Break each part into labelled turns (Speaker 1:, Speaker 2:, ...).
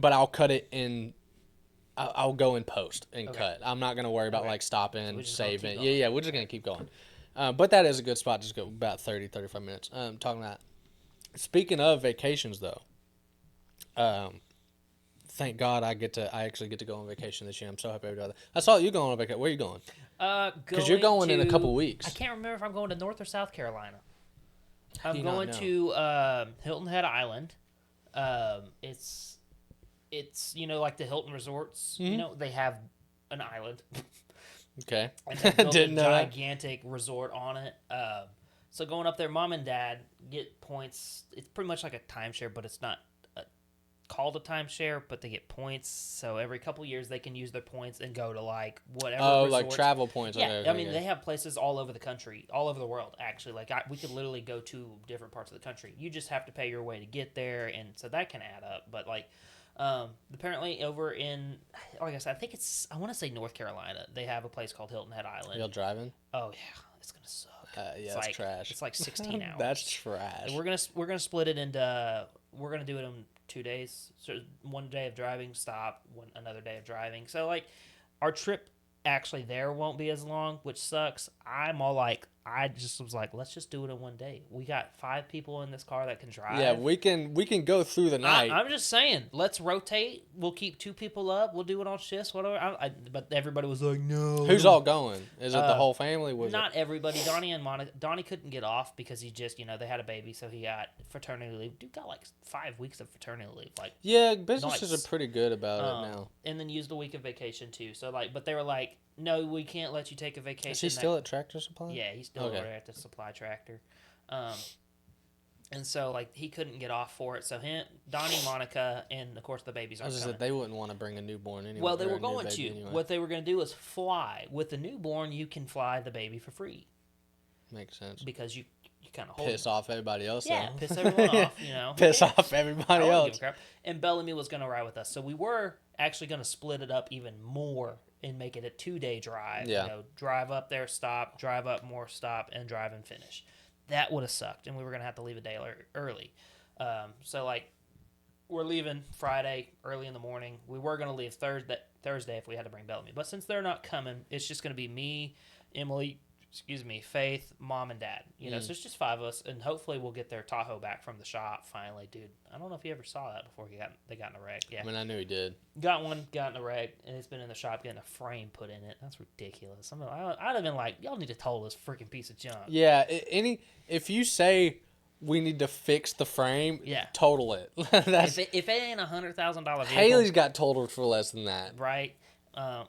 Speaker 1: but I'll cut it in. I'll go in post and cut. I'm not gonna worry about like stopping, saving. Yeah, we're just gonna keep going. But that is a good spot. Just go about 30, 35 minutes. Talking about. Speaking of vacations, though, thank God I actually get to go on vacation this year. I'm so happy about that. I saw you going on vacation. Where are you going? Because you're going in a couple weeks.
Speaker 2: I can't remember if I'm going to North or South Carolina. I'm
Speaker 1: do you
Speaker 2: going
Speaker 1: not know?
Speaker 2: to Hilton Head Island. It's like the Hilton resorts. They have an island.
Speaker 1: Okay.
Speaker 2: And they built a
Speaker 1: Didn't know that.
Speaker 2: gigantic resort on it. So going up there, mom and dad get points. It's pretty much like a timeshare, but it's not called a timeshare, but they get points. So every couple years they can use their points and go to like whatever.
Speaker 1: Oh,
Speaker 2: resorts.
Speaker 1: like travel points.
Speaker 2: Yeah,
Speaker 1: Okay,
Speaker 2: I mean they have places all over the country, all over the world. Actually, like we could literally go to different parts of the country. You just have to pay your way to get there, and so that can add up. But like. Apparently over in, like I said, I want to say North Carolina, they have a place called Hilton Head Island.
Speaker 1: Y'all driving?
Speaker 2: Oh yeah, it's gonna suck.
Speaker 1: Yeah, it's trash.
Speaker 2: It's like 16 hours.
Speaker 1: That's trash.
Speaker 2: And we're gonna split it into, we're gonna do it in 2 days. So one day of driving, stop, another day of driving. So like, our trip actually there won't be as long, which sucks. I just was like, let's just do it in one day. We got 5 people in this car that can drive.
Speaker 1: Yeah, we can go through the night.
Speaker 2: I'm just saying, let's rotate. We'll keep 2 people up. We'll do it on shifts, whatever. But everybody was like, no.
Speaker 1: Who's all going? Is it the whole family?
Speaker 2: Not everybody. Donnie and Monica. Donnie couldn't get off because he just, they had a baby, so he got fraternity leave. Dude got like 5 weeks of fraternity leave. Like,
Speaker 1: yeah, businesses are pretty good about it now.
Speaker 2: And then used a week of vacation too. So like, but they were like, no, we can't let you take a vacation.
Speaker 1: Is he still at Tractor Supply?
Speaker 2: Yeah, he's still over at the supply tractor. And so like he couldn't get off for it. So Donnie, Monica, and of course the babies aren't coming.
Speaker 1: They wouldn't want to bring a newborn anyway.
Speaker 2: Well, they were going to. Anyway. What they were going to do is fly. With the newborn, you can fly the baby for free.
Speaker 1: Makes sense.
Speaker 2: Because you kind of hold
Speaker 1: piss off everybody else.
Speaker 2: Yeah, piss everyone off.
Speaker 1: Piss off everybody else.
Speaker 2: Give a crap. And Bellamy was going to ride with us, so we were actually going to split it up even more and make it a 2-day drive.
Speaker 1: Yeah.
Speaker 2: Drive up there, stop, drive up more, stop, and drive and finish. That would have sucked, and we were going to have to leave a day early. So, like, we're leaving Friday early in the morning. We were going to leave Thursday if we had to bring Bellamy. But since they're not coming, it's just going to be me, Emily, Faith, Mom, and Dad. So it's just 5 of us, and hopefully we'll get their Tahoe back from the shop finally. Dude, I don't know if you ever saw that before they got in a wreck. Yeah.
Speaker 1: I mean, I knew he did.
Speaker 2: Got in a wreck, and it's been in the shop getting a frame put in it. That's ridiculous. I'd have been like, y'all need to tow this freaking piece of junk.
Speaker 1: Yeah, if you say we need to fix the frame, total it.
Speaker 2: If it ain't $100,000 vehicle,
Speaker 1: Haley's got totaled for less than that.
Speaker 2: Right.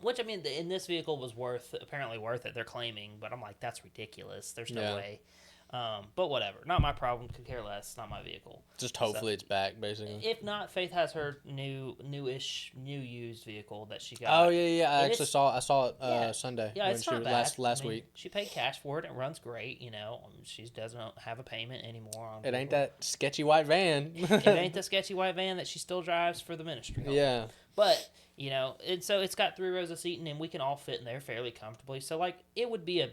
Speaker 2: Which, I mean, in this vehicle was apparently worth it, they're claiming, but I'm like, that's ridiculous. There's no way. But whatever. Not my problem. Could care less. Not my vehicle.
Speaker 1: Just hopefully it's back, basically.
Speaker 2: If not, Faith has her new used vehicle that she got.
Speaker 1: Oh, yeah. I saw it Sunday.
Speaker 2: Yeah, it's not bad.
Speaker 1: Last week.
Speaker 2: She paid cash for it. It runs great, She doesn't have a payment anymore.
Speaker 1: It ain't that sketchy white van.
Speaker 2: It ain't the sketchy white van that she still drives for the ministry.
Speaker 1: Yeah.
Speaker 2: But, and so it's got 3 rows of seating, and we can all fit in there fairly comfortably. So, like, it would be a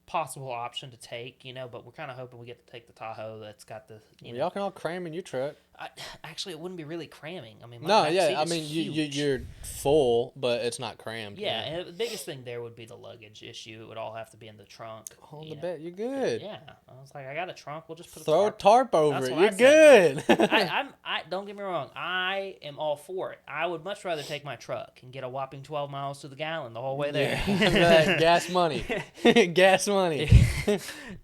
Speaker 2: possible option to take, but we're kind of hoping we get to take the Tahoe that's got the,
Speaker 1: Y'all can all cram in your truck.
Speaker 2: Actually, it wouldn't be really cramming. I mean,
Speaker 1: you're full, but it's not crammed.
Speaker 2: Yeah, and the biggest thing there would be the luggage issue. It would all have to be in the trunk.
Speaker 1: On the bed, you're good.
Speaker 2: Yeah, I was like, I got a trunk. We'll just
Speaker 1: throw a tarp over it. You're good.
Speaker 2: I don't get me wrong. I am all for it. I would much rather take my truck and get a whopping 12 miles to the gallon the whole way there.
Speaker 1: Gas money. Gas money.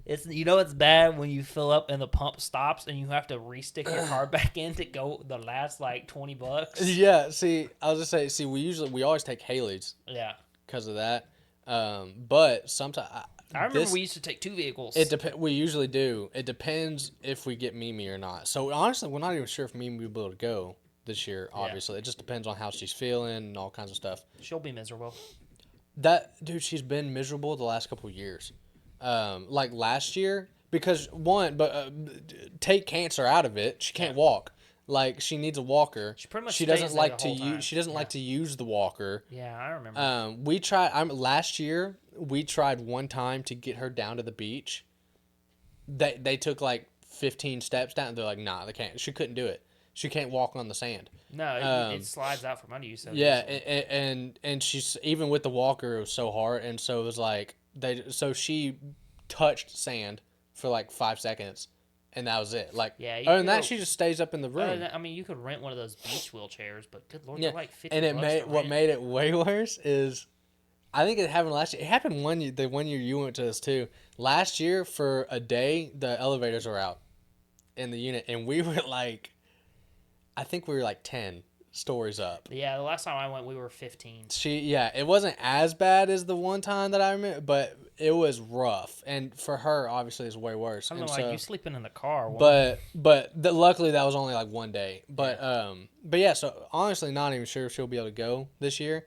Speaker 2: It's bad when you fill up and the pump stops and you have to re-stick your car back in to go the last like $20.
Speaker 1: Yeah, see, I was just saying, we always take Haley's.
Speaker 2: Yeah.
Speaker 1: Because of that. But sometimes
Speaker 2: I remember we used to take 2 vehicles.
Speaker 1: We usually do. It depends if we get Mimi or not. So honestly, we're not even sure if Mimi will be able to go this year. Obviously, it just depends on how she's feeling and all kinds of stuff.
Speaker 2: She'll be miserable.
Speaker 1: She's been miserable the last couple of years. Like last year, because take cancer out of it, she can't walk. Like she needs a walker.
Speaker 2: She pretty much
Speaker 1: doesn't like to use. She doesn't like to use the walker.
Speaker 2: Yeah, I remember.
Speaker 1: We tried. Last year we tried one time to get her down to the beach. They took like 15 steps down. They're like, nah, they can't. She couldn't do it. she can't walk on the sand.
Speaker 2: No, it slides out from under you. So
Speaker 1: yeah, and she's even with the walker, it was so hard, and so it was like she touched sand for like 5 seconds, and that was it. Like,
Speaker 2: yeah,
Speaker 1: other than that, she just stays up in the room.
Speaker 2: I mean, you could rent one of those beach wheelchairs, but good lord,
Speaker 1: Yeah,
Speaker 2: they're like $50.
Speaker 1: and what made it way worse is, I think it happened last year. It happened the 1 year you went to this too. Last year for a day, the elevators were out in the unit, and we were like, I think we were like 10 stories up.
Speaker 2: Yeah, the last time I went, we were 15.
Speaker 1: It wasn't as bad as the one time that I remember, but it was rough. And for her, obviously, it's way worse.
Speaker 2: I'm like, you sleeping in the car.
Speaker 1: Luckily, that was only like one day. But yeah, so honestly, not even sure if she'll be able to go this year.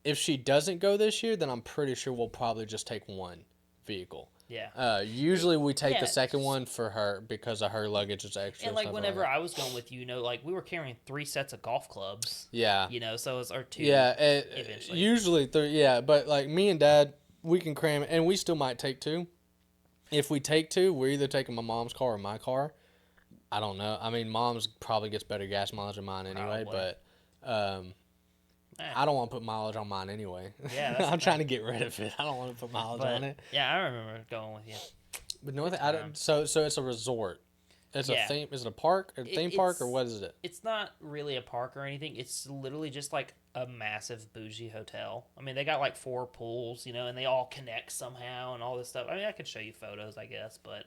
Speaker 1: If she doesn't go this year, then I'm pretty sure we'll probably just take one vehicle.
Speaker 2: Yeah.
Speaker 1: Usually we take the second one for her because of her luggage is extra.
Speaker 2: And like whenever I was going with you, like we were carrying 3 sets of golf clubs.
Speaker 1: Yeah.
Speaker 2: So it's our 2.
Speaker 1: Yeah.
Speaker 2: Eventually.
Speaker 1: Usually 3. Yeah, but like me and Dad, we can cram it, and we still might take 2. If we take 2, we're either taking my mom's car or my car. I don't know. I mean, Mom's probably gets better gas mileage than mine anyway, but I don't want to put mileage on mine anyway. Yeah, I'm trying to get rid of it. I don't want to put mileage on it.
Speaker 2: Yeah, I remember going with you.
Speaker 1: But so it's a resort. It's a theme. Is it a park? A theme park, or what is it?
Speaker 2: It's not really a park or anything. It's literally just like a massive bougie hotel. I mean, they got like 4 pools, and they all connect somehow and all this stuff. I mean, I could show you photos, I guess, but.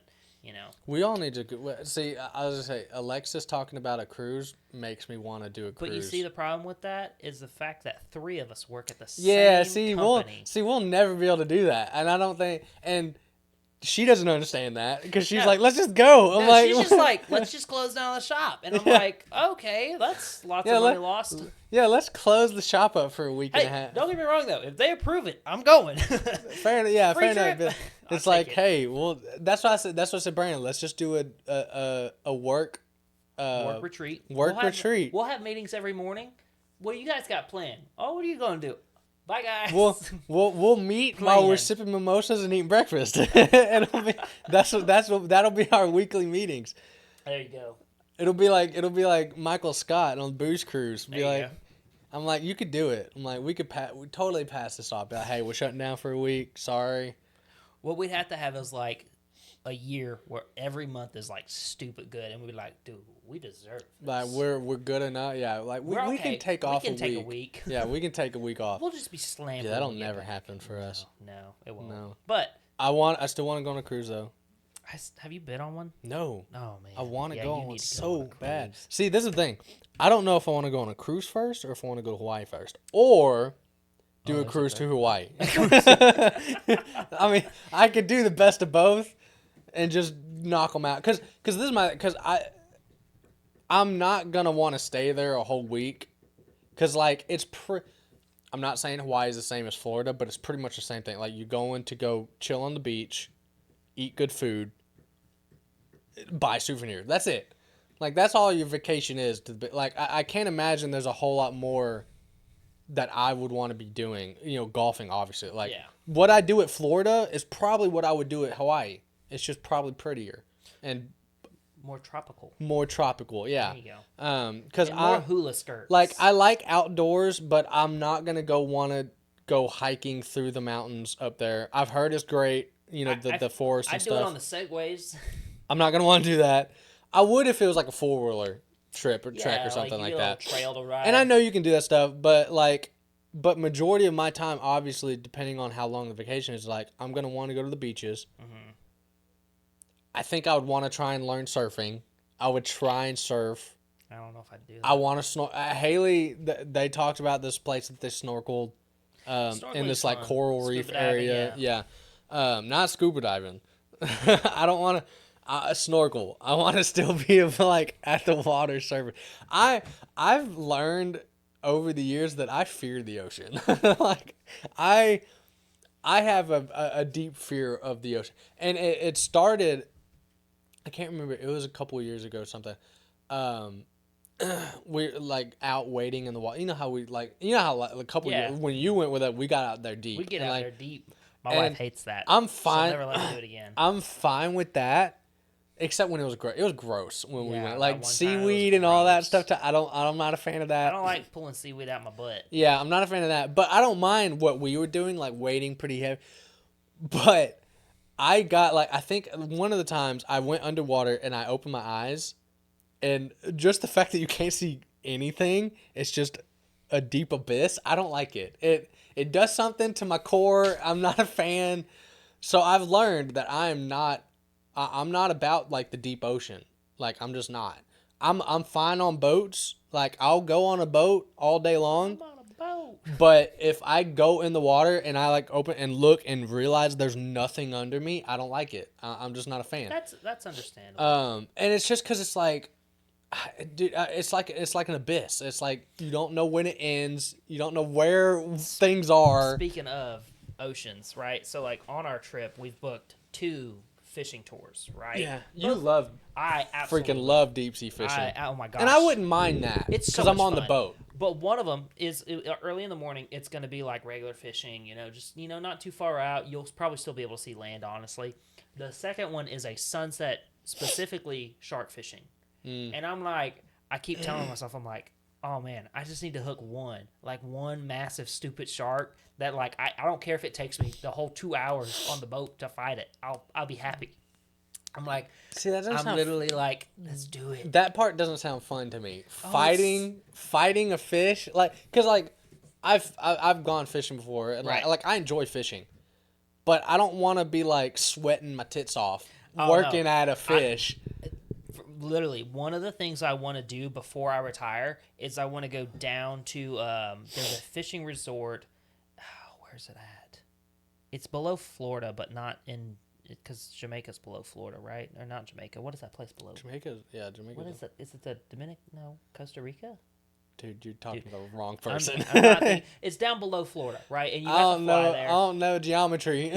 Speaker 1: We all need to see. I was gonna say, Alexis talking about a cruise makes me want to do a cruise.
Speaker 2: But you see, the problem with that is the fact that 3 of us work at the same company.
Speaker 1: We'll never be able to do that, and I don't think. And she doesn't understand that because she's like, "Let's just go." I'm like,
Speaker 2: she's just like, "Let's just close down the shop," and I'm like, "Okay, that's lots of money lost."
Speaker 1: Yeah, let's close the shop up for a week and a half.
Speaker 2: Don't get me wrong though. If they approve it, I'm going.
Speaker 1: Fair enough. But it's like, hey, well, that's what I said. That's what I said, Brandon. Let's just do a work
Speaker 2: retreat.
Speaker 1: Retreat.
Speaker 2: We'll have meetings every morning. What do you guys got planned? Oh, what are you going to do? Bye, guys.
Speaker 1: We'll meet while we're sipping mimosas and eating breakfast. That'll be our weekly meetings.
Speaker 2: There you go.
Speaker 1: It'll be like Michael Scott on Booze Cruise. I'm like, you could do it. I'm like, we totally pass this off. Be like, hey, we're shutting down for a week. Sorry.
Speaker 2: What we'd have to have is like a year where every month is like stupid good, and we'd be like, dude, we deserve this.
Speaker 1: Like we're good enough. Yeah, like we can take off. We can take a week. Yeah, we can take a week off.
Speaker 2: We'll just be slammed.
Speaker 1: Yeah, that'll never happen for us.
Speaker 2: No, it won't.
Speaker 1: No,
Speaker 2: but
Speaker 1: I still want to go on a cruise though.
Speaker 2: Have you been on one?
Speaker 1: No.
Speaker 2: Oh man,
Speaker 1: I want to go on one so bad. See, this is the thing. I don't know if I want to go on a cruise first or if I want to go to Hawaii first, or do a cruise to Hawaii. I mean, I could do the best of both and just knock them out. Because I'm not going to want to stay there a whole week. Because, like, I'm not saying Hawaii is the same as Florida, but it's pretty much the same thing. Like, you're going to go chill on the beach, eat good food, buy souvenirs. That's it. Like, that's all your vacation is. Like, I can't imagine there's a whole lot more that I would want to be doing. Golfing, obviously. Like, what I do at Florida is probably what I would do at Hawaii. It's just probably prettier and
Speaker 2: more tropical.
Speaker 1: More tropical, yeah.
Speaker 2: There you go.
Speaker 1: Because
Speaker 2: more hula skirts.
Speaker 1: Like, I like outdoors, but I'm not gonna want to go hiking through the mountains up there. I've heard it's great. The forest and stuff.
Speaker 2: I do it on the segways.
Speaker 1: I'm not gonna want to do that. I would if it was like a 4-wheeler trip or trek or something like that.
Speaker 2: Trail to ride.
Speaker 1: And I know you can do that stuff, but majority of my time, obviously, depending on how long the vacation is, like, I'm gonna want to go to the beaches. Mm-hmm. I think I would want to try and learn surfing. I would try and surf.
Speaker 2: I don't know if I'd do that.
Speaker 1: I want to snorkel. Haley, they talked about this place that they snorkeled in this like coral reef area. Yeah. Not scuba diving. I don't want to snorkel. I want to still be like at the water surfing. I've learned over the years that I fear the ocean. Like I have a deep fear of the ocean, and it started. I can't remember. It was a couple of years ago or something. We're like out wading in the water. You know how a couple of years, when you went with it, we got out there deep.
Speaker 2: We get out there deep. My wife hates that.
Speaker 1: I'm fine.
Speaker 2: She'll never let me do it again.
Speaker 1: I'm fine with that, Except when it was gross. It was gross when we went.
Speaker 2: that
Speaker 1: Like
Speaker 2: one time it was
Speaker 1: seaweed and all that
Speaker 2: gross.
Speaker 1: stuff. I'm not a fan of that.
Speaker 2: I don't like pulling seaweed out my butt.
Speaker 1: Yeah, I'm not a fan of that. But I don't mind what we were doing, like wading pretty heavy. But I got like, I think one of the times I went underwater and I opened my eyes, and just the fact that you can't see anything, it's just a deep abyss. I don't like it. It does something to my core. I'm not a fan. So I've learned that I'm not about like the deep ocean. Like I'm just not. I'm fine on boats. Like I'll go on a boat all day long.
Speaker 2: I'm on a boat.
Speaker 1: But if I go in the water and I like open and look and realize there's nothing under me, I don't like it. I'm just not a fan.
Speaker 2: That's understandable.
Speaker 1: And it's just because it's like, dude, it's like an abyss. It's like you don't know when it ends. You don't know where things are.
Speaker 2: Speaking of oceans, right? So like on our trip, we've booked 2 fishing tours, right?
Speaker 1: Yeah, I
Speaker 2: absolutely
Speaker 1: freaking love deep sea fishing.
Speaker 2: Oh my gosh.
Speaker 1: And I wouldn't mind that.
Speaker 2: It's so
Speaker 1: because I'm
Speaker 2: much
Speaker 1: on the
Speaker 2: fun.
Speaker 1: boat.
Speaker 2: But one of them is early in the morning. It's going to be like regular fishing, just not too far out. You'll probably still be able to see land, honestly. The second one is a sunset, specifically shark fishing. And I'm like, I keep telling myself, I'm like, oh man, I just need to hook one massive stupid shark that like I don't care if it takes me the whole 2 hours on the boat to fight it. I'll be happy. I'm like,
Speaker 1: see, that doesn't
Speaker 2: I'm literally like, let's do it.
Speaker 1: That part doesn't sound fun to me. Fighting a fish, because I've gone fishing before, and
Speaker 2: Right.
Speaker 1: like I enjoy fishing, but I don't want to be like sweating my tits off working at a fish.
Speaker 2: Literally, one of the things I want to do before I retire is I want to go down to there's a fishing resort. Where's it at? It's below Florida, but not in. Because Jamaica's below Florida, right? Or not Jamaica. What is that place below?
Speaker 1: Jamaica.
Speaker 2: What is it? Is it the Dominican? No, Costa Rica?
Speaker 1: Dude, you're talking to the wrong person.
Speaker 2: I'm not thinking, it's down below Florida, right? And you have to fly there.
Speaker 1: I don't know geometry.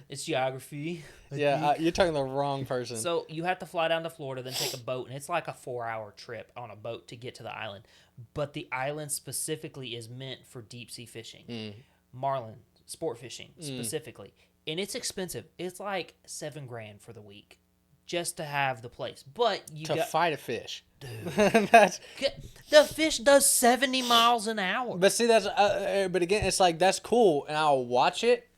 Speaker 2: It's geography.
Speaker 1: Yeah, you're talking to the wrong person.
Speaker 2: So you have to fly down to Florida, then take a boat, and it's like a 4-hour trip on a boat to get to the island. But the island specifically is meant for deep sea fishing, marlin, sport fishing specifically. And it's expensive. It's like $7,000 for the week just to have the place. But
Speaker 1: fight a fish.
Speaker 2: Dude. The fish does 70 miles an hour.
Speaker 1: But see, but again, it's like that's cool, and I'll watch it.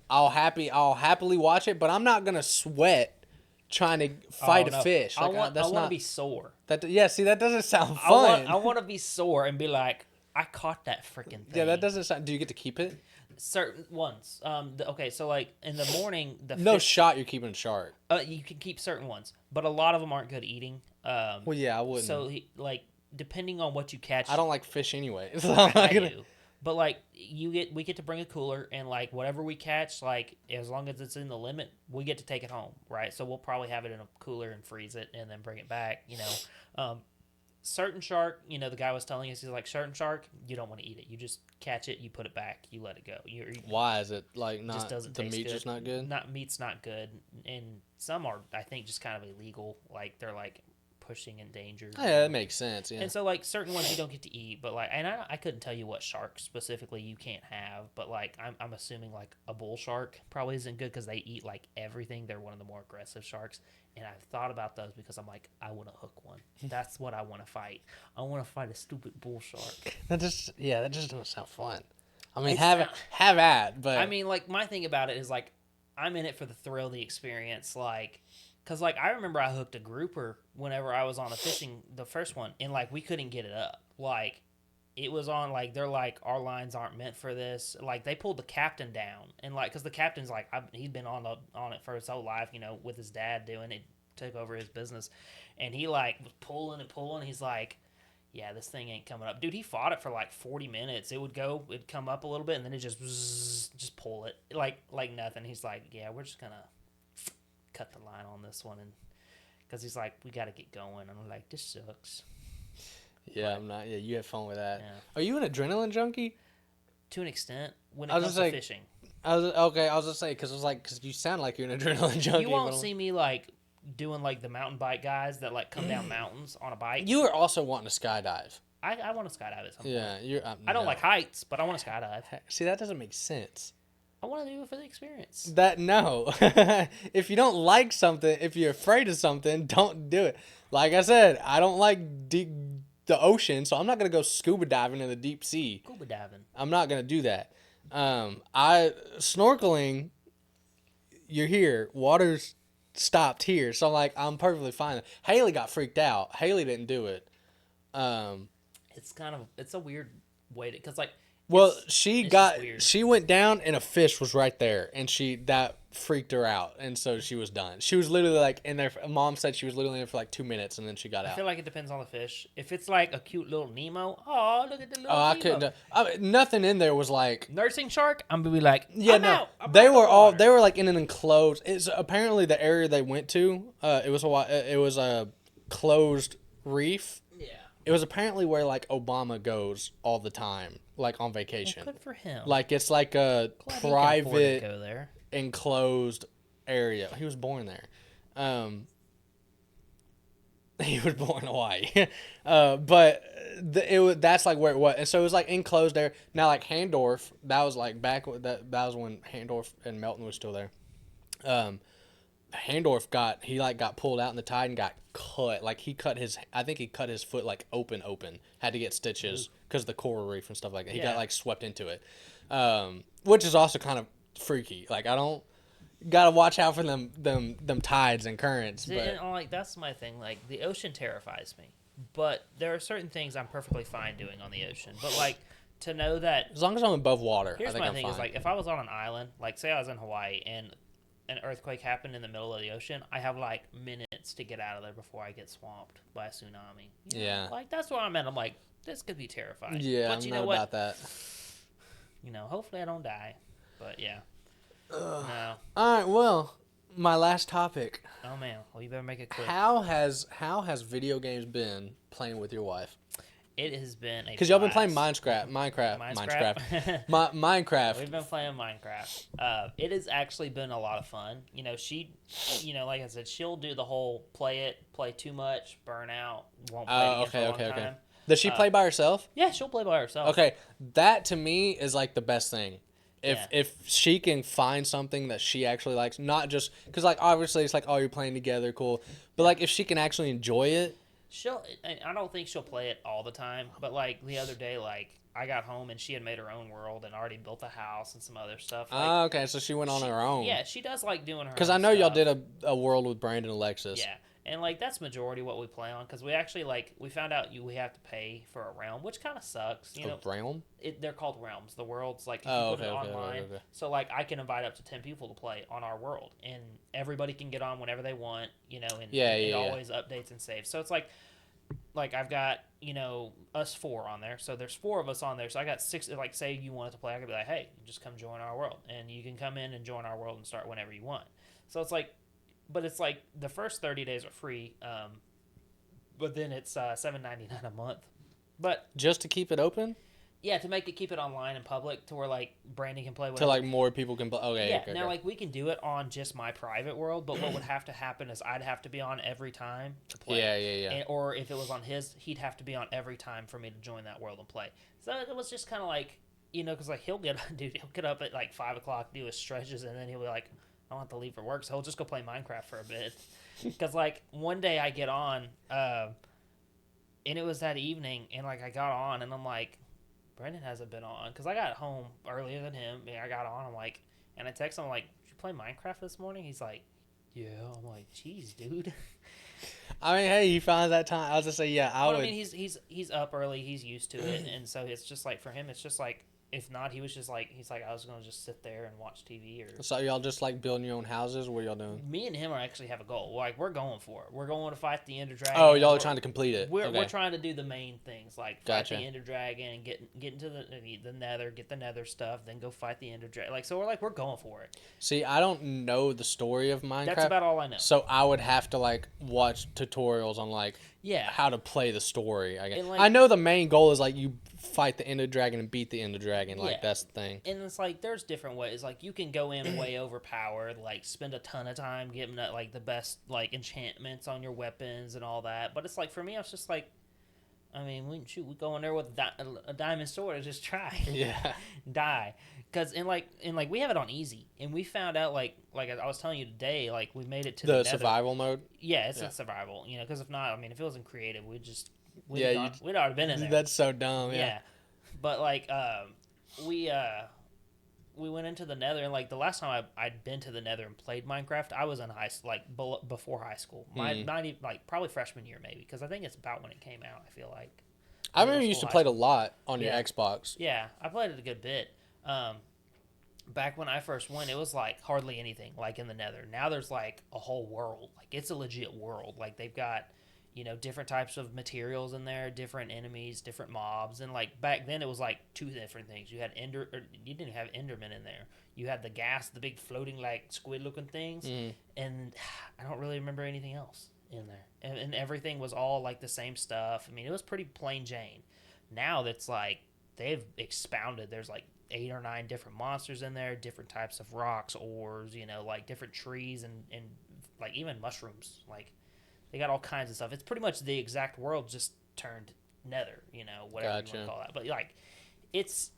Speaker 1: I'll happily watch it, but I'm not gonna sweat trying to fight a fish.
Speaker 2: Like, I want to be sore.
Speaker 1: See, that doesn't sound fun.
Speaker 2: I want to be sore and be like, I caught that freaking thing.
Speaker 1: Yeah, that doesn't sound. Do you get to keep it?
Speaker 2: Certain ones. Okay, so like in the morning,
Speaker 1: shot you're keeping a shark.
Speaker 2: You can keep certain ones, but a lot of them aren't good eating.
Speaker 1: Well, yeah, I wouldn't.
Speaker 2: So depending on what you catch,
Speaker 1: I don't like fish anyway. So
Speaker 2: I do. But like we get to bring a cooler, and like whatever we catch, like as long as it's in the limit, we get to take it home, right? So we'll probably have it in a cooler and freeze it, and then bring it back. Certain shark, the guy was telling us, he's like, certain shark, you don't want to eat it. You just catch it, you put it back, you let it go.
Speaker 1: Why is it like not?
Speaker 2: Just doesn't
Speaker 1: the
Speaker 2: taste
Speaker 1: meat's
Speaker 2: good.
Speaker 1: just not good.
Speaker 2: Meat's not good, and some are, I think, just kind of illegal. Like they're like pushing in danger.
Speaker 1: Yeah, that makes sense. Yeah.
Speaker 2: And so like certain ones you don't get to eat, but like, and I couldn't tell you what shark specifically you can't have, but like I'm assuming like a bull shark probably isn't good because they eat like everything. They're one of the more aggressive sharks. And I've thought about those because I'm like, I want to hook one. That's what I want to fight. I want to fight a stupid bull shark.
Speaker 1: That just doesn't sound fun. I mean, have at, but
Speaker 2: I mean, like my thing about it is like, I'm in it for the thrill, the experience, like, cause like I remember I hooked a grouper whenever I was on the first one, and like we couldn't get it up. Like, it was on like they're like our lines aren't meant for this. Like they pulled the captain down, and like because the captain's like he'd been on it for his whole life, with his dad doing it, took over his business, and he like was pulling and pulling. He's like, yeah, this thing ain't coming up, dude. He fought it for like 40 minutes. It'd come up a little bit, and then it just pull it like nothing. He's like, yeah, we're just gonna cut the line on this one, and because he's like, we got to get going. And I'm like, this sucks.
Speaker 1: Yeah, I'm not. Yeah, you have fun with that.
Speaker 2: Yeah.
Speaker 1: Are you an adrenaline junkie?
Speaker 2: To an extent, when it comes to fishing.
Speaker 1: I was gonna say because you sound like you're an adrenaline junkie.
Speaker 2: You won't see me like doing like the mountain bike guys that like come down mountains on a bike.
Speaker 1: You were also wanting to skydive.
Speaker 2: I want to skydive at some point.
Speaker 1: Yeah,
Speaker 2: I don't like heights, but I want to skydive.
Speaker 1: See, that doesn't make sense.
Speaker 2: I want to do it for the experience.
Speaker 1: That no. If you don't like something, if you're afraid of something, don't do it. Like I said, I don't like the ocean, so I'm not gonna go scuba diving in the deep sea.
Speaker 2: Scuba diving.
Speaker 1: I'm not gonna do that. I snorkeling. You're here. Water's stopped here, so I'm perfectly fine. Haley got freaked out. Haley didn't do it.
Speaker 2: It's a weird way to, because like.
Speaker 1: Well,
Speaker 2: It's
Speaker 1: she went down and a fish was right there, and that freaked her out, and so she was done. She was literally like in there. Mom said she was literally in there for like 2 minutes, and then she got out.
Speaker 2: I feel like it depends on the fish. If it's like a cute little Nemo, oh look at the little.
Speaker 1: Oh,
Speaker 2: Nemo.
Speaker 1: I couldn't. Nothing in there was like
Speaker 2: Nursing shark. I'm gonna be like,
Speaker 1: yeah,
Speaker 2: I'm
Speaker 1: no.
Speaker 2: out. I'm
Speaker 1: They
Speaker 2: out
Speaker 1: were
Speaker 2: the
Speaker 1: all
Speaker 2: water.
Speaker 1: they were like in an enclosed. It's apparently the area they went to. It was a closed reef.
Speaker 2: Yeah.
Speaker 1: It was apparently where like Obama goes all the time, like on vacation.
Speaker 2: Well, good for him.
Speaker 1: Like it's like a
Speaker 2: Glad he can afford to
Speaker 1: private
Speaker 2: go there.
Speaker 1: enclosed area. He was born there. He was born in Hawaii. But that's like where it was. And so it was like enclosed there. Now like Handorf, that was like that was when Handorf and Melton was still there. Handorf got pulled out in the tide and got cut. Like I think he cut his foot like open. Had to get stitches because of the coral reef and stuff like that. He got like swept into it. Which is also kind of freaky. Like I don't gotta watch out for them tides and currents.
Speaker 2: See,
Speaker 1: but
Speaker 2: and, like that's my thing. Like the ocean terrifies me, but there are certain things I'm perfectly fine doing on the ocean. But like to know that
Speaker 1: as long as I'm above water,
Speaker 2: here's
Speaker 1: I think
Speaker 2: my
Speaker 1: I'm
Speaker 2: thing
Speaker 1: fine.
Speaker 2: is like if I was on an island, like say I was in Hawaii and an earthquake happened in the middle of the ocean, I have like minutes to get out of there before I get swamped by a tsunami. You know?
Speaker 1: Yeah.
Speaker 2: Like that's what I meant. I'm like, this could be terrifying.
Speaker 1: Yeah,
Speaker 2: but
Speaker 1: I'm
Speaker 2: you
Speaker 1: not
Speaker 2: know what?
Speaker 1: about that.
Speaker 2: You know, hopefully I don't die. But yeah. No.
Speaker 1: All right, well, my last topic.
Speaker 2: Oh man. Well, you better make it quick.
Speaker 1: How has video games been playing with your wife?
Speaker 2: It has been a
Speaker 1: Because y'all been playing
Speaker 2: blast.
Speaker 1: Minecraft.
Speaker 2: We've been playing Minecraft. It has actually been a lot of fun. You know, like I said, she'll do the whole play too much, burn out, won't play it again for a long time.
Speaker 1: Does she play by herself?
Speaker 2: Yeah, she'll play by herself.
Speaker 1: Okay, that to me is like the best thing.
Speaker 2: Yeah.
Speaker 1: If she can find something that she actually likes, not just because like obviously it's like, oh, you're playing together, cool, but like if she can actually enjoy it.
Speaker 2: I don't think she'll play it all the time, but like the other day, like I got home and she had made her own world and already built a house and some other stuff. Like,
Speaker 1: Okay, so she went on her own.
Speaker 2: Yeah, she does like doing her own
Speaker 1: because I know y'all
Speaker 2: stuff.
Speaker 1: did a world with Brandon and Alexis.
Speaker 2: Yeah, and like that's majority what we play on because we actually we found out we have to pay for a realm, which kind of sucks. You know,
Speaker 1: realm.
Speaker 2: They're called realms. The world's like if
Speaker 1: Oh,
Speaker 2: you put it
Speaker 1: okay,
Speaker 2: online.
Speaker 1: okay.
Speaker 2: So like I can invite up to 10 people to play on our world, and everybody can get on whenever they want. You know, and it always updates and saves. So it's like I've got us 4 on there, so there's 4 of us on there. So I got 6. Like say you wanted to play, I could be like, hey, just come join our world, and you can come in and join our world and start whenever you want. So it's like, but it's like the first 30 days are free, but then it's $7.99 a month. But
Speaker 1: just to keep it open.
Speaker 2: Yeah, to keep it online and public to where like Brandon can play.
Speaker 1: To like more people can play. Okay.
Speaker 2: Yeah.
Speaker 1: Okay,
Speaker 2: now like we can do it on just my private world, but what would have to happen is I'd have to be on every time to play.
Speaker 1: Yeah.
Speaker 2: Or if it was on his, he'd have to be on every time for me to join that world and play. So it was just kind of like because like he'll get up at like 5:00, do his stretches, and then he'll be like, I don't have to leave for work, so he'll just go play Minecraft for a bit. Because like one day I get on, and it was that evening, and like I got on, and I'm like, Brendan hasn't been on because I got home earlier than him. And I got on. I'm like, and I text him I'm like, did you play Minecraft this morning? He's like, yeah. I'm like, jeez, dude.
Speaker 1: I mean, hey, he found that time. I was just say, yeah, I would.
Speaker 2: I mean, he's up early. He's used to it, and so it's just like for him, it's just like. If not, he was just like, he's like, I was going to just sit there and watch TV.
Speaker 1: So y'all just like building your own houses? What are y'all doing?
Speaker 2: Me and him actually have a goal. Like, we're going for it. We're going to fight the Ender Dragon.
Speaker 1: Oh, y'all are trying to complete it.
Speaker 2: We're trying to do the main things, like
Speaker 1: Gotcha.
Speaker 2: Fight the Ender Dragon and get into the Nether, get the Nether stuff, then go fight the Ender Dragon. Like, so we're going for it.
Speaker 1: See, I don't know the story of Minecraft.
Speaker 2: That's about all I know.
Speaker 1: So I would have to like watch tutorials on like
Speaker 2: Yeah.
Speaker 1: how to play the story. I guess.
Speaker 2: And, like-
Speaker 1: I know the main goal is like you fight the Ender Dragon and beat the Ender Dragon. Like
Speaker 2: Yeah.
Speaker 1: that's the thing.
Speaker 2: And it's like there's different ways. Like you can go in way overpowered, like spend a ton of time getting like the best like enchantments on your weapons and all that. But it's like for me, I was just like, I mean, we go in there with a diamond sword and just try.
Speaker 1: Yeah.
Speaker 2: Die. Because we have it on easy, and we found out like I was telling you today, like we made it to the
Speaker 1: The
Speaker 2: nether.
Speaker 1: survival mode.
Speaker 2: Yeah, it's in survival. Because if not, I mean, if it wasn't creative, we'd
Speaker 1: Yeah,
Speaker 2: already been in there.
Speaker 1: That's so dumb. Yeah.
Speaker 2: But like we went into the nether, and like the last time I'd been to the nether and played Minecraft, I was in before high school. Not even, like probably freshman year maybe, because I think it's about when it came out. I feel like.
Speaker 1: I remember you used to play it a lot on your Xbox.
Speaker 2: Yeah, I played it a good bit. Back when I first went, it was like hardly anything like in the nether. Now there's like a whole world. Like it's a legit world. Like they've got, different types of materials in there, different enemies, different mobs. And like back then it was like two different things. You had you didn't have Enderman in there. You had the big floating like squid looking things. And I don't really remember anything else in there. And everything was all like the same stuff. I mean, it was pretty plain Jane. Now that's like, they've expounded. There's like 8 or 9 different monsters in there, different types of rocks, ores, like different trees and like even mushrooms. Like they got all kinds of stuff. It's pretty much the exact world just turned nether, whatever you want to call that. But like it's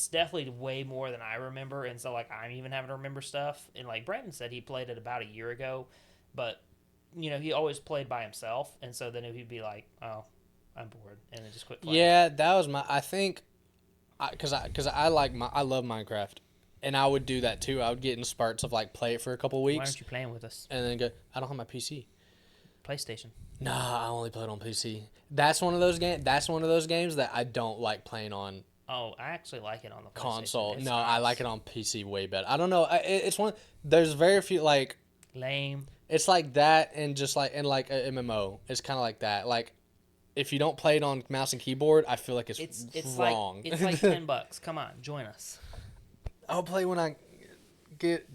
Speaker 2: definitely way more than I remember, and so like I'm even having to remember stuff. And like Brandon said, he played it about a year ago, but he always played by himself, and so then he'd be like, "Oh, I'm bored," and then just quit playing.
Speaker 1: Yeah, that was I think, because I love Minecraft, and I would do that too. I would get in spurts of like play it for a couple weeks.
Speaker 2: Why aren't you playing with us?
Speaker 1: And then go, I don't have my PC.
Speaker 2: PlayStation.
Speaker 1: Nah, I only play it on PC. That's one of those games that I don't like playing on.
Speaker 2: Oh, I actually like it on the
Speaker 1: console. No,
Speaker 2: nice.
Speaker 1: I like it on PC way better. I don't know. It's one. There's very few like
Speaker 2: lame.
Speaker 1: It's like that, and just like an MMO. It's kind of like that. Like if you don't play it on mouse and keyboard, I feel like it's wrong.
Speaker 2: It's like $10. Come on, join us.
Speaker 1: I'll play when I get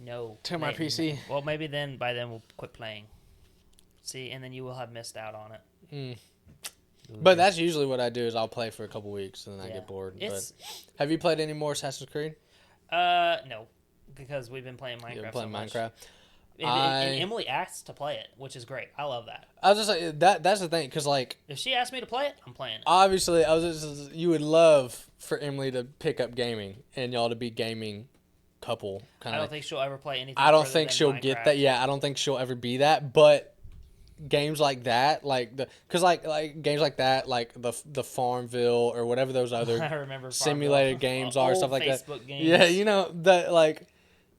Speaker 1: to my PC.
Speaker 2: Well, maybe by then we'll quit playing. See, and then you will have missed out on it.
Speaker 1: But that's usually what I do is I'll play for a couple weeks and then I get bored. But have you played any more Assassin's Creed?
Speaker 2: No, because we've been playing Minecraft.
Speaker 1: You've been playing Minecraft.
Speaker 2: And Emily asked to play it, which is great. I love that.
Speaker 1: I was just like that's the thing, because like
Speaker 2: if she asked me to play it, I'm playing it.
Speaker 1: Obviously, you would love for Emily to pick up gaming and y'all to be gaming couple.
Speaker 2: I don't think she'll ever play anything.
Speaker 1: I don't think she'll get that. Yeah, I don't think she'll ever be that. But games like that, like games like that, like the Farmville or whatever those other
Speaker 2: I remember
Speaker 1: simulated games are, stuff like
Speaker 2: Facebook
Speaker 1: that.
Speaker 2: Games.
Speaker 1: Yeah,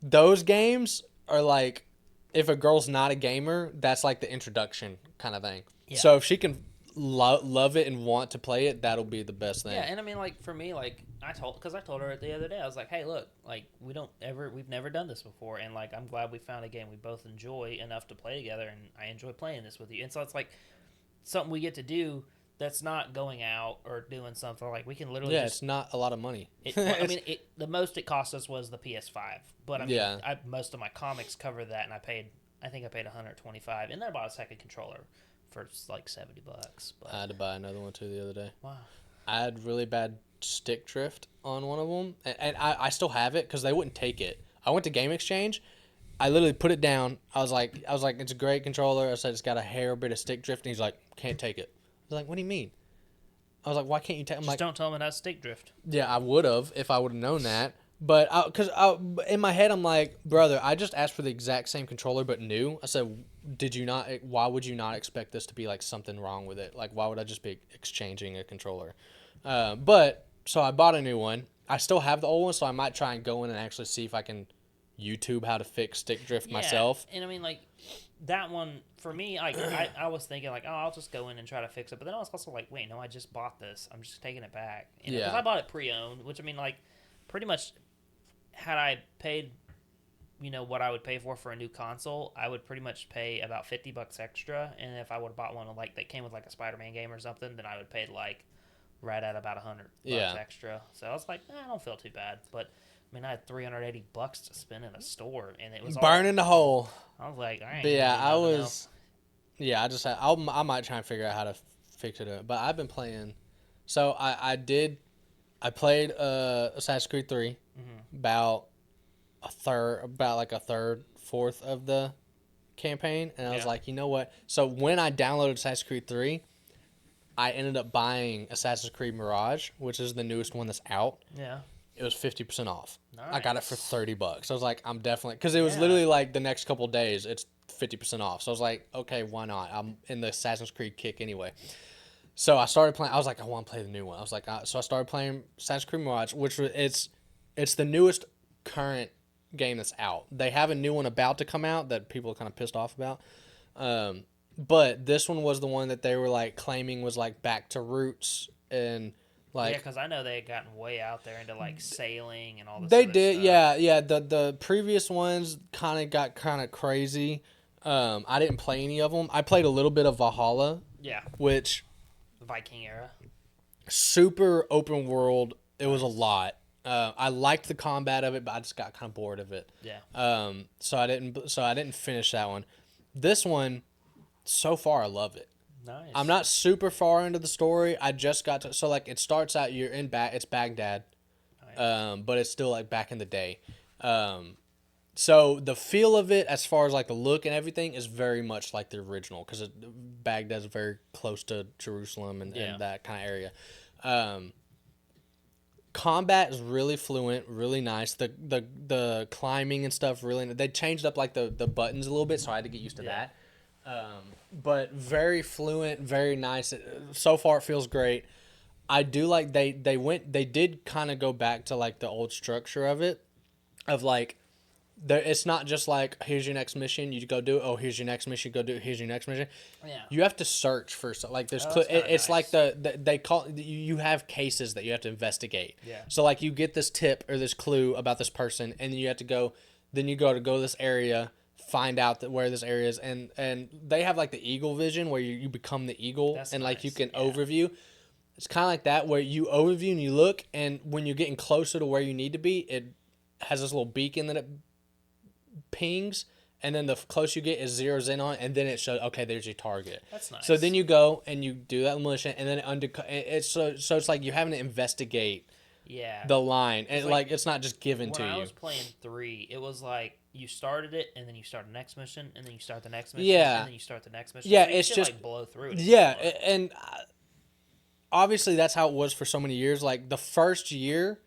Speaker 1: those games are like, if a girl's not a gamer, that's like the introduction kind of thing. Yeah. So if she can love it and want to play it, that'll be the best thing.
Speaker 2: Yeah, and I mean, like for me, like I told her the other day, I was like, hey, look, like we've never done this before, and like I'm glad we found a game we both enjoy enough to play together, and I enjoy playing this with you. And so it's like something we get to do that's not going out or doing something. Like we can literally
Speaker 1: it's not a lot of money.
Speaker 2: The most it cost us was the PS5, but I mean, most of my comics cover that, and I think I paid $125, and then I bought a second controller for like $70. But
Speaker 1: I had to buy another one too the other day.
Speaker 2: Wow. I
Speaker 1: had really bad stick drift on one of them, and I still have it because they wouldn't take it. I went to Game Exchange. I literally put it down. I was like, it's a great controller. I said it's got a hair bit of stick drift, and he's like, can't take it. I was like, what do you mean? I was like, why can't you take it?
Speaker 2: Just don't tell him it has stick drift.
Speaker 1: Yeah, I would have if I would have known that. But in my head, I'm like, brother, I just asked for the exact same controller but new. I said, why would you not expect this to be like something wrong with it? Like, why would I just be exchanging a controller? So I bought a new one. I still have the old one, so I might try and go in and actually see if I can YouTube how to fix stick drift myself.
Speaker 2: And I mean, like, that one, for me, like, I was thinking, like, oh, I'll just go in and try to fix it. But then I was also like, wait, no, I just bought this. I'm just taking it back. Because I bought it pre-owned, which, I mean, like, pretty much had I paid, what I would pay for a new console, I would pretty much pay about $50 extra. And if I would have bought one, like, that came with, like, a Spider-Man game or something, then I would pay, like, right at about $100 extra. So I was like, I don't feel too bad. But I mean, I had $380 to spend in a store, and it was
Speaker 1: burning the hole.
Speaker 2: I was like, all right.
Speaker 1: But yeah, I was. Yeah, I might try and figure out how to fix it up. But I've been playing. So I played Assassin's Creed 3, about a third, fourth of the campaign, and I was like, you know what? So when I downloaded Assassin's Creed 3, I ended up buying Assassin's Creed Mirage, which is the newest one that's out.
Speaker 2: Yeah.
Speaker 1: It was 50% off.
Speaker 2: Nice.
Speaker 1: I got it for $30. I was like, I'm definitely, because it was literally like the next couple of days, it's 50% off. So I was like, okay, why not? I'm in the Assassin's Creed kick anyway. So I started playing. I was like, I want to play the new one. I was like, so I started playing Assassin's Creed Mirage, which it's the newest current game that's out. They have a new one about to come out that people are kind of pissed off about. But this one was the one that they were like claiming was like back to roots and like.
Speaker 2: Yeah, because I know they had gotten way out there into like sailing and all this.
Speaker 1: They
Speaker 2: other
Speaker 1: did,
Speaker 2: stuff.
Speaker 1: yeah. The previous ones got kind of crazy. I didn't play any of them. I played a little bit of Valhalla.
Speaker 2: Yeah.
Speaker 1: Which.
Speaker 2: Viking era.
Speaker 1: Super open world. It was a lot. I liked the combat of it, but I just got kind of bored of it.
Speaker 2: Yeah.
Speaker 1: So I didn't finish that one. This one, so far, I love it.
Speaker 2: Nice.
Speaker 1: I'm not super far into the story. I just got to like it starts out it's Baghdad,
Speaker 2: Nice.
Speaker 1: but it's still like back in the day. So the feel of it, as far as like the look and everything, is very much like the original because Baghdad's very close to Jerusalem and that kind of area. Combat is really fluent, really nice. The climbing and stuff really. They changed up like the buttons a little bit, so I had to get used to that. But very fluent, very nice. So far, it feels great. I do like they did kind of go back to like the old structure of it, of like. It's not just like here's your next mission, you go do it. Oh, here's your next mission, go do it. Here's your next mission.
Speaker 2: Yeah.
Speaker 1: You have to search for like there's
Speaker 2: nice.
Speaker 1: it's like they call you have cases that you have to investigate.
Speaker 2: Yeah.
Speaker 1: So like you get this tip or this clue about this person, and then you have to go. Then you go to this area, find out where this area is, and they have like the eagle vision where you become the eagle.
Speaker 2: That's
Speaker 1: and
Speaker 2: nice.
Speaker 1: like you can overview. It's kind of like that where you overview and you look, and when you're getting closer to where you need to be, it has this little beacon that it pings, and then the closer you get is zeroes in on, and then it shows okay, there's your target.
Speaker 2: That's nice.
Speaker 1: So then you go and you do that mission, and then it's so it's like you having to investigate the line, and like it's not just given to you.
Speaker 2: When I was playing 3, it was like you started it, and then you start the next mission, and then you start the next mission, and then you start the next mission.
Speaker 1: Yeah,
Speaker 2: so
Speaker 1: it's just
Speaker 2: like blow through it.
Speaker 1: Yeah, and obviously that's how it was for so many years. Like the first year.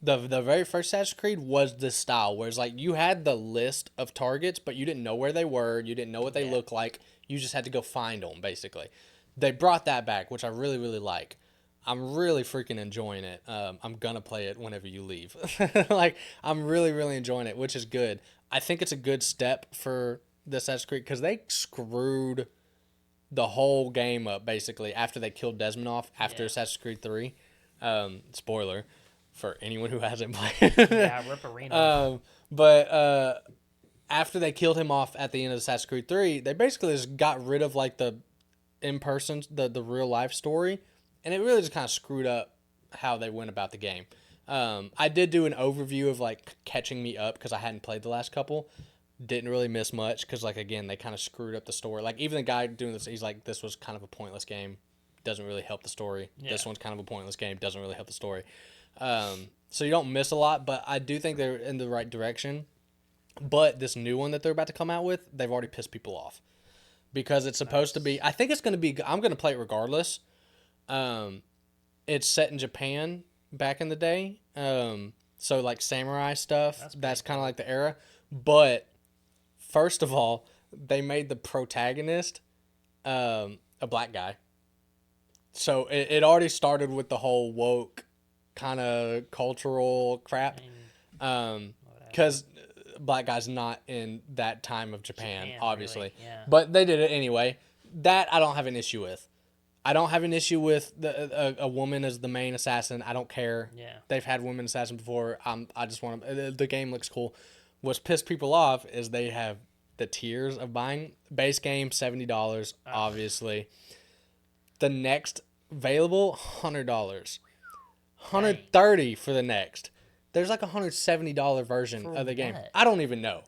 Speaker 1: The very first Assassin's Creed was this style, where it's like you had the list of targets, but you didn't know where they were, you didn't know what they looked like, you just had to go find them, basically. They brought that back, which I really, really like. I'm really freaking enjoying it. I'm gonna play it whenever you leave. Like, I'm really, really enjoying it, which is good. I think it's a good step for the Assassin's Creed, because they screwed the whole game up, basically, after they killed Desmond off, after Assassin's Creed 3. Spoiler. For anyone who hasn't played.
Speaker 2: Yeah, Ripperino.
Speaker 1: But after they killed him off at the end of Assassin's Creed 3, they basically just got rid of like the in-person, the real life story, and it really just kind of screwed up how they went about the game. I did do an overview of like catching me up because I hadn't played the last couple. Didn't really miss much because like again they kind of screwed up the story. Like even the guy doing this, he's like, this was kind of a pointless game. Doesn't really help the story. Yeah. This one's kind of a pointless game. Doesn't really help the story. So you don't miss a lot, but I do think they're in the right direction. But this new one that they're about to come out with, they've already pissed people off. Because it's supposed to be, I think it's going to be, I'm going to play it regardless. It's set in Japan back in the day. So like samurai stuff, that's kind of like the era. But first of all, they made the protagonist a black guy. So it already started with the whole woke kind of cultural crap, because black guys not in that time of Japan obviously,
Speaker 2: really, yeah.
Speaker 1: But they did it anyway. That I don't have an issue with. I don't have an issue with a woman as the main assassin. I don't care.
Speaker 2: Yeah,
Speaker 1: they've had women assassins before. I just want to. The game looks cool. What's pissed people off is they have the tiers of buying. Base game $70, obviously. The next available $100. $130 for the next. There's like a $170 version
Speaker 2: for
Speaker 1: of the game.
Speaker 2: what?
Speaker 1: I don't even know.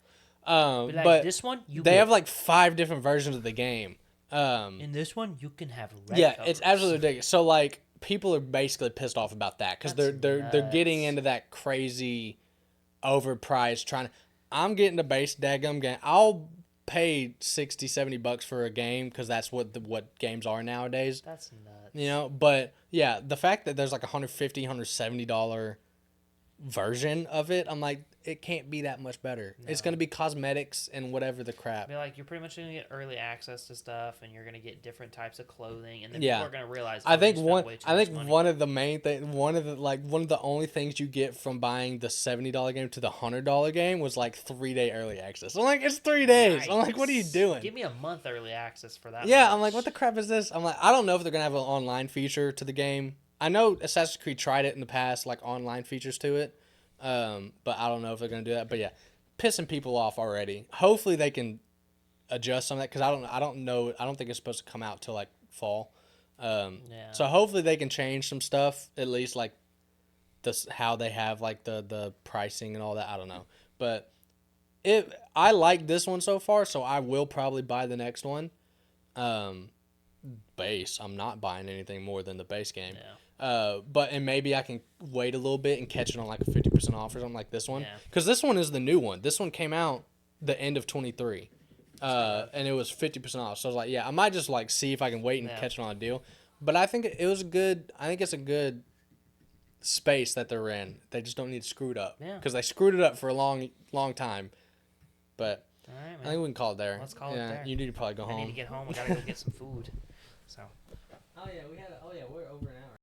Speaker 2: Like,
Speaker 1: but
Speaker 2: this one,
Speaker 1: they have like 5 different versions of the game.
Speaker 2: In this one, you can have red
Speaker 1: yeah,
Speaker 2: covers.
Speaker 1: it's absolutely ridiculous. So like people are basically pissed off about that because they're getting into that crazy overpriced trying. I'm getting the base daggum game. I'll pay $60-$70 for a game because that's what games are nowadays.
Speaker 2: That's nuts.
Speaker 1: You know, but yeah, the fact that there's like $150-$170 version of it, I'm like, it can't be that much better. No. It's gonna be cosmetics and whatever the crap.
Speaker 2: You're pretty much gonna get early access to stuff, and you're gonna get different types of clothing, and then people are gonna realize.
Speaker 1: I think one of the main thing, one of the only things you get from buying the $70 game to the $100 game was like 3-day early access. I'm like, it's 3 days. Yikes. I'm like, what are you doing?
Speaker 2: Give me a month early access for that.
Speaker 1: Yeah, much. I'm like, what the crap is this? I'm like, I don't know if they're gonna have an online feature to the game. I know Assassin's Creed tried it in the past, like online features to it, but I don't know if they're gonna do that. But yeah, pissing people off already. Hopefully they can adjust some of that because I don't know. I don't think it's supposed to come out till like fall. So hopefully they can change some stuff, at least like this how they have like the pricing and all that. I don't know, but I like this one so far, so I will probably buy the next one. Base. I'm not buying anything more than the base game. Yeah. But maybe I can wait a little bit and catch it on like a 50% off or something like this one. Because this one is the new one. This one came out the end of 23. And it was 50% off. So I was like, yeah, I might just like see if I can wait and catch it on a deal. But I think it's a good space that they're in. They just don't need to screw it up. Yeah. Because they screwed it up for a long time. But all right, man. I think we can call it there.
Speaker 2: Let's call it there.
Speaker 1: You need to probably go home.
Speaker 2: I need to get home. We gotta go get some food. So.
Speaker 1: We're over an hour.